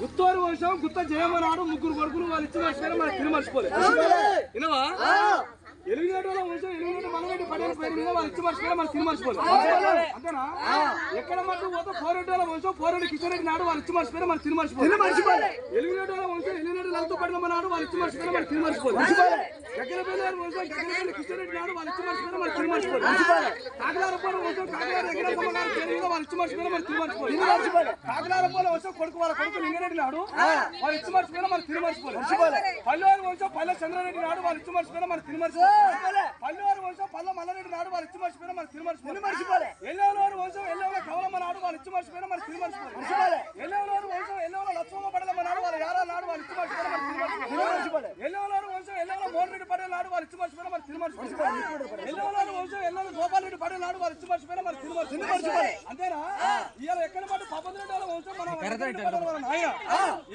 గుత్తూరు వంశం గుత్త జయమనాడు ముగ్గురు కొడుకులు వాళ్ళు ఇచ్చి మర్చిపోయినా మనకి తిరిగి మర్చిపోలేదు వినవా ఎలిమినేట్ వంశం ఎలిమినేట్ మనగడ్డి పడేల పేరు మీద వాళ్ళు ఇచ్చి మర్చిపోయినా మనకి తిరిగి మర్చిపోలేదు అంతేనా ఎక్కడ మట్టు పోతే పోరెడ్డి వంశం పోరెడ్డి కిషన్ రెడ్డి నాడు వాళ్ళు ఇచ్చి మర్చిపోయినా మనకి తిరిగి మర్చిపోలేదు ఎలిమినేట్ వంశం ఎలిమినేట్ లలిత పడిన నాడు వాళ్ళు ఇచ్చి మర్చిపోయినా మనకి తిరిగి మర్చిపోలేదు గగ్గనపల్లి వంశం గగ్గనపల్లి కిషన్ రెడ్డి నాడు వాళ్ళు ఇచ్చి మర్చిపోయినా మనకి తిరిగి మర్చిపోలేదు కాకలారపల్లి వంశం కాకలార ఎగరమ్మ గారి పేరు మీద వాళ్ళు ఇచ్చి మర్చిపోయినా మనకి తిరిగి మర్చిపోలేదు కాకలారపల్లి వంశం కొడుకు వాళ్ళ కొడుకు లింగారెడ్డి నాడు వాళ్ళు ఇచ్చి మర్చిపోయినా మనకి తిరిగి మర్చిపోలేదు పల్లెవారి వంశం పల్లె చంద్రారెడ్డి నాడు వాళ్ళు ఇచ్చి మర్చిపోయినా మనకి తిరిగి మర్చిపోలేదు పల్లెవారి వంశం పల్లె మల్లారెడ్డి నాడు వాళ్ళు ఇచ్చి మర్చిపోయినా మనకి తిరిగి మర్చిపోలేదు ఎల్లవలవారి వంశం ఎల్లవల కవలమ్మ నాడు వాళ్ళు ఇచ్చి మర్చిపోయినా మనకి తిరిగి మర్చిపోలేదు ఎల్లవలవారి వంశం ఎల్లవల లక్ష్మమ్మ పడలమ్మ నాడు వాళ్ళు యారా నాడు వాళ్ళు ఇచ్చి మర్చిపోయినా మనకి తిరిగి మర్చిపోలేదు ఎల్లవలవారి వంశం ఎల్లవల మోహన్రెడ్డి పడేల నాడు వాళ్ళు ఇచ్చి మర్చిపోయినా మనకి తిరిగి మర్చిపోలేదు ఎల్లవలవారి వంశం ఎల్లవల గోపాల్ రెడ్డి పడేల నాడు వాళ్ళు ఇచ్చి మర్చిపోయినా మనకి తిరిగి మర్చిపోలేదు అంతేనా ఇవాళ ఎక్కడ పట్టు పబ్బద్రెడ్డి వంశం మనం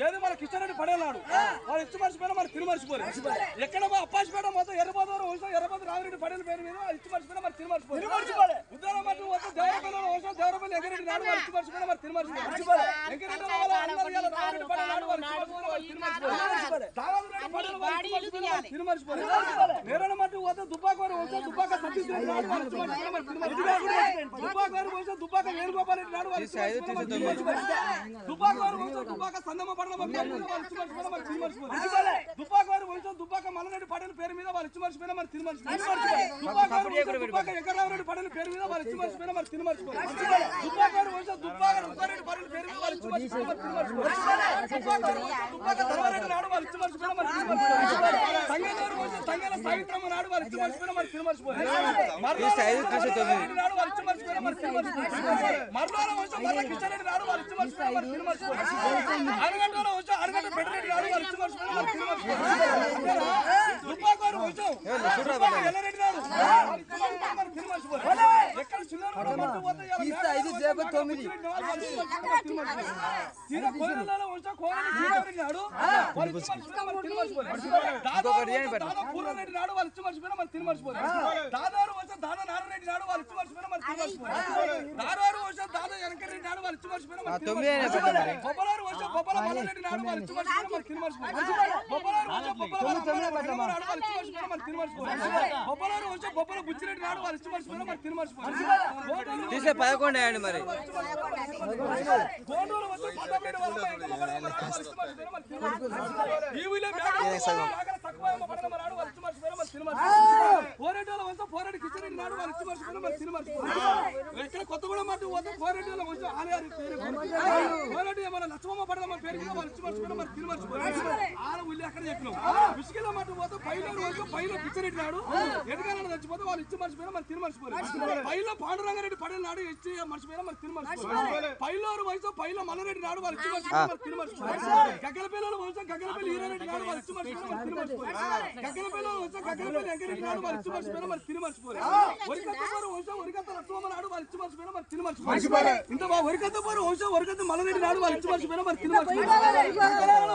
ఏది మన కిషన్ రెడ్డి పడేలాడు వాళ్ళు ఇచ్చి మర్చిపోయినా మనకి తిరిగి మర్చిపోలేదు ఎక్కడ అప్పాసిపేట మొత్తం ఎర్రబోదవరం వంశం ఎర్రబోదు రామిరెడ్డి పడేల పేరు మీద ఇచ్చి మర్చిపోయినా మరి తిరిగి మర్చిపోలేదు ఉద్దాల మట్టు మొత్తం దేవరపల్లి వంశం దేవరపల్లి ఎగరెడ్డి నాడు వాళ్ళు ఇచ్చి మర్చిపోయినా మరి తిరిగి మర్చిపోలేదు ఎగరెడ్డి రామిరెడ్డి పడేల నాడు వాళ్ళు ఇచ్చి మర్చిపోయినా మరి తిరిగి మర్చిపోలేదు దావరెడ్డి పడేల వాళ్ళు ఇచ్చి మర్చిపోయినా మరి తిరిగి మర్చిపోలేదు నేరణ మట్టు మొత్తం దుబ్బాకవారి వంశం దుబ్బాక సతీష్ రెడ్డి నాడు వాళ్ళు ఇచ్చి మర్చిపోయినా మరి తిరిగి మర్చిపోలేదు దుబ్బాకవారి వంశం దుబ్బాక వేణుగోపాల్ రెడ్డి నాడు వాళ్ళు ఇచ్చి మర్చిపోయినా మరి తిరిగి మర్చిపోలేదు దుబ్బాకవారి వంశం దుబ్బాక సందమ్మ పడలమ్మ పేరు మీద వాళ్ళు ఇచ్చి మర్చిపోయినా మరి తిరిగి మర్చిపోలేదు దుబ్బాకవారి వంశం దుబ్బాక మల్లరెడ్డి పడేల పేరు మీద వాళ్ళు ఇచ్చి మర్చిపోయినా మరి తిరిగి మర్చిపోలేదు దుబ్బాక ఎకరావరెడ్డి పడేల పేరు మీద వాళ్ళు ఇచ్చి మర్చిపోయినా మరి తిరిగి మర్చిపోలేదు దుబ్బాకవారి వంశం దుబ్బాక రుద్దారెడ్డి పడేల పేరు మీద వాళ్ళు ఇచ్చి మర్చిపోయినా మరి తిరిగి మర్చిపోలేదు దుబ్బాక ధర్మారెడ్డి నాడు వాళ్ళు ఇచ్చి మర్చిపోయినా మరి తిరిగి మర్చిపోలేదు సంగేశ్వరి వంశం సంగేల సావిత్రమ్మ నాడు వాళ్ళు ఇచ్చి మర్చిపోయినా మరి తిరిగి మర్చిపోలేదు నాడు వాళ్ళు ఇచ్చి మర్చిపోయినా మరి తిరిగి మర్చిపోలేదు మర్నాల వంశం మర్ల కిషన్ రెడ్డి నాడు వాళ్ళు ఇచ్చి మర్చిపోయినా మరి తిరిగి మర్చిపోలేదు అరగంటల వంశం అరగంట పెద్దరెడ్డి నాడు వాళ్ళు ఇచ్చి మర్చిపోయినా మరి తిరిగి మర్చిపోలేదు దుబ్బాకవారి వంశం ఎల్లరెడ్డి నాడు వాళ్ళు ఇచ్చి మర్చిపోయినా మరి తిరిగి మర్చిపోలేదు ఎక్కడ చిన్న మట్టు పోతే పూర్ణరెడ్డి నాడు వాళ్ళు ఇచ్చి మర్చిపోయినా మరి తిరిగి మర్చిపోలేదు దాదారు వంశం దాదా నారాయణరెడ్డి నాడు వాళ్ళు ఇచ్చి మర్చిపోయినా మరి తిరిగి మర్చిపోలేదు దాదారు వంశం దాదా వెనకరెడ్డి నాడు వాళ్ళు ఇచ్చి మర్చిపోయినా మరి బొబ్బలారు వంశం బొబ్బల మల్లరెడ్డి నాడు వాళ్ళు ఇచ్చి మర్చిపోయినా మరి తిరిగి మర్చిపోలేదు బొబ్బలారు వంశం బొబ్బల నాడు వాళ్ళు ఇచ్చి మర్చిపోయినా మరి తిరిగి మర్చిపోలేదు బొబ్బలారు వంశం బొబ్బల బుచ్చిరెడ్డి నాడు వాళ్ళు ఇచ్చి మర్చిపోయినా మరి తిరిగి మర్చిపోలేదు తీసే 11 అయ్యండి మరి కొత్తగూడెం మాట పోరెడ్డి వంశం పోరెడ్డి మన లక్ష్మమ్మ పడదమ్మ పేరు మీద వాళ్ళు ఇచ్చి మర్చిపోయినా మరి తిరిగి మర్చిపోలేదు ఆడ ఉల్లి అక్కడ చెప్పినాం విసుకెళ్ళ మాట పోతే పైలో వంశం పైలో కిచ్చరెడ్డి నాడు ఎడగాలని చచ్చిపోతే వాళ్ళు ఇచ్చి మర్చిపోయినా మరి తిరిగి మర్చిపోలేదు పైలో పాండురంగారెడ్డి పడేల నాడు ఇచ్చి మర్చిపోయినా మరి తిరిగి మర్చిపోలేదు పైలోరు వంశం పైలో మల్లరెడ్డి నాడు వాళ్ళు ఇచ్చి మర్చిపోయినా మరి తిరిగి మర్చిపోలేదు గగ్గనపల్లి వంశం గగ్గనపల్లి ఈరారెడ్డి నాడు వాళ్ళు ఇచ్చి మర్చిపోయినా మరి తిరిగి మర్చిపోలేదు గగ్గనపల్లి వంశం గగ్గనపల్లి వెంకరెడ్డి నాడు వాళ్ళు ఇచ్చి మర్చిపోయినా మరి తిరిగి మర్చిపోలేదు వరికత్తపూరు వంశం వరికత్త లక్ష్మమ్మ నాడు వాళ్ళు ఇచ్చి మర్చిపోయినా మరి తిరిగి మర్చిపోలేదు ఇంత వరికత్తపూరు వంశం వరికత్త మల్లరెడ్డి నాడు వాళ్ళు ఇచ్చి మర్చిపోయినా మరి తిరిగి మర్చిపోలేదు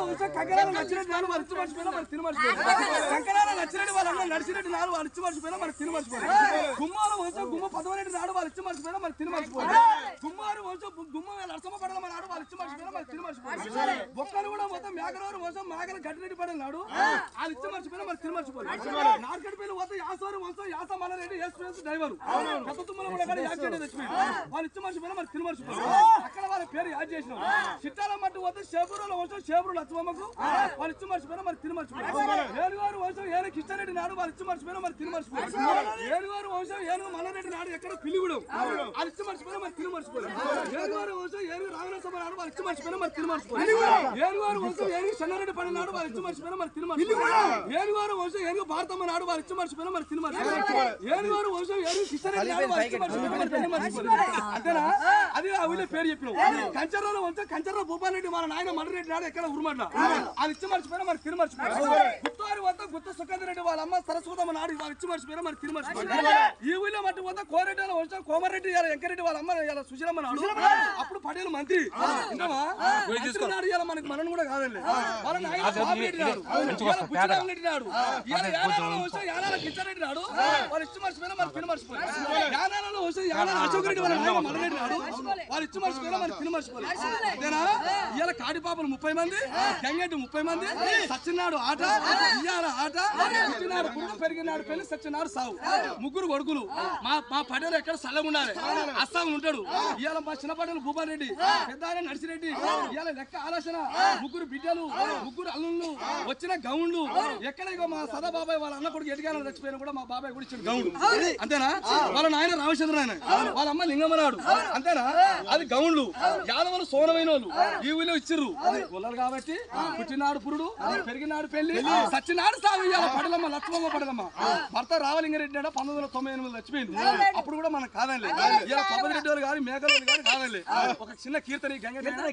వంశం కంకరాల నచ్చిరెడ్డి నాడు వాళ్ళు ఇచ్చి మర్చిపోయినా మరి తిరిగి మర్చిపోలేదు కంకరాల నచ్చిరెడ్డి వాళ్ళ నడిచిరెడ్డి నాడు వాళ్ళు ఇచ్చి మర్చిపోయినా మరి తిరిగి మర్చిపోలేదు గుమ్మాల వంశం గుమ్మ పదవరెడ్డి నాడు వాళ్ళు ఇచ్చి మర్చిపోయినా మరి తిరిగి మర్చిపోలేదు గుమ్మారు వంశం గుమ్మ నరసమ్మ పడలమ్మ నాడు వాళ్ళు ఇచ్చి మర్చిపోయినా మరి తిరిగి మర్చిపోలేదు బొక్కలు కూడా మొత్తం మేకలవారు వంశం మేకల గడ్డిరెడ్డి పడేల నాడు వాళ్ళు ఇచ్చి మర్చిపోయినా మరి తిరిగి మర్చిపోలేదు నార్కట్పల్లి పోతే యాసవారి వంశం యాస మల్లారెడ్డి ఎక్స్ప్రెస్ డ్రైవర్ కొత్త తుమ్మల కూడా యాక్సిడెంట్ తెచ్చిపోయింది వాళ్ళు ఇచ్చి మర్చిపోయినా మరి తిరిగి మర్చిపోలేదు అక్కడ వాళ్ళ పేరు యాడ్ చేసినాం చిట్టాల మట్టు పోతే షేపురుల వంశం షేపురు లక్ష్మమ్మకు వాళ్ళు ఇచ్చి మర్చిపోయినా మరి తిరిగి మర్చిపోలేదు ఏనుగారు వంశం ఏను కిషన్ రెడ్డి నాడు వాళ్ళు ఇచ్చి మర్చిపోయినా మరి తిరిగి మర్చిపోలేదు ఏనుగారు వంశం ఏనుగు మల్లారెడ్డి నాడు ఎక్కడ పిల్లిగూడెం వాళ్ళు ఇచ్చి మర్చిపోయినా మరి తిరిగి మర్చిపోలేదు ఏనుగారు వంశం ఏనుగు రామనరసమ్మ నాడు వాళ్ళు ఇచ్చి మర్చిపోయినా మరి తిరిగి మర్చిపోలేదు ఏనుగారు వంశం ఏనుగు చెన్నారెడ్డి పడి నాడు వాళ్ళు ఇచ్చి మర్చిపోయినా మరి తిరిగి మర్చిపోలేదు ఏనుగారు వంశం ఏనుగు భారతమ్మ నాడు వాళ్ళు ఇచ్చి మర్చిపోయినా మరి తిరిగి మర్చిపోలేదు ఏనుగారు వంశం ఏనుగు కిషన్ రెడ్డి నాడు వాళ్ళు ఇచ్చి మర్చిపోయినా మరి తిరిగి మర్చిపోలేదు అంతేనా అది ఆ ఊళ్ళో పేరు చెప్పినాం కంచర్లలో వంశం కంచర్ల భూపాల్ రెడ్డి మన నాయన మల్లరెడ్డి నాడు ఎక్కడ ఉరుమడ్ల వాళ్ళు ఇచ్చి మర్చిపోయినా మరి తిరిగి మర్చిపోలేదు గుత్తారు వద్ద గుత్త సుఖేంద్ర రెడ్డి వాళ్ళ అమ్మ సరస్వతమ్మ నాడు వాళ్ళు ఇచ్చి మర్చిపోయినా మరి తిరిగి మర్చిపోలేదు ఈ ఊళ్ళో మట్టి వద్ద కోరెడ్డి వంశం కోమారెడ్డి వెంకరెడ్డి వాళ్ళ అమ్మ సుశీలమ్మ నాడు అప్పుడు పటేల్ మంత్రి విన్నావా నాడు ఇలా మనకి మనం కూడా కాదండి వాళ్ళ నాయన బాబిరెడ్డి నాడు బుచ్చిరామరెడ్డి నాడు యానాల కిచ్చారెడ్డి నాడు వాళ్ళు ఇచ్చి మర్చిపోయినా మన తిని మర్చిపోయి యానాలలో వస్తే యానాల అశోక్ రెడ్డి వాళ్ళ నాయన మనరెడ్డి నాడు వాళ్ళు ఇచ్చి మర్చిపోయినా మన తిని మర్చిపోయి అంతేనా ఇవాళ కాటిపాపలు 30 మంది గంగెడ్డి 30 మంది సచ్చినాడు ఆట ఇయ్యాల ఆట పుట్టినాడు పుట్టు పెరిగినాడు పెళ్లి సచ్చినాడు సావు ముగ్గురు కొడుకులు మా పడేలు ఎక్కడ సల్లగా ఉండాలి అస్సాం ఉంటాడు ఇవాళ మా చిన్న పడేలు భూపాల్ రెడ్డి పెద్ద ఆయన నర్సిరెడ్డి ఇవాళ లెక్క ఆలోచన ముగ్గురు బిడ్డలు ముగ్గురు అల్లుళ్ళు వచ్చిన గౌండ్లు ఎక్కడ ఇగో మా సదా బాబాయ్ వాళ్ళ అన్న కొడుకు ఎదిగాలని చచ్చిపోయినా కూడా మా బాబాయ్ కూడా ఇచ్చిన గౌండు అంతేనా వాళ్ళ నాయన రామచంద్ర ఆయన వాళ్ళ అమ్మ లింగమనాడు అంతేనా అది గౌండ్లు యాదవులు సోనమైన వాళ్ళు ఈ ఊళ్ళో ఇచ్చిర్రు గొల్లలు కాబట్టి పుట్టినాడు పురుడు పెరిగినాడు పెళ్లి సచ్చినాడు సాగు ఇవాళ పడలమ్మ లక్ష్మమ్మ పడలమ్మ భర్త రావలింగారెడ్డి 1998 చచ్చిపోయింది అప్పుడు కూడా మనకు కాదండి ఇలా కొబ్బరి రెడ్డి వాళ్ళు కానీ మేకలు కానీ కాదండి ఒక చిన్న కీర్తన గంగ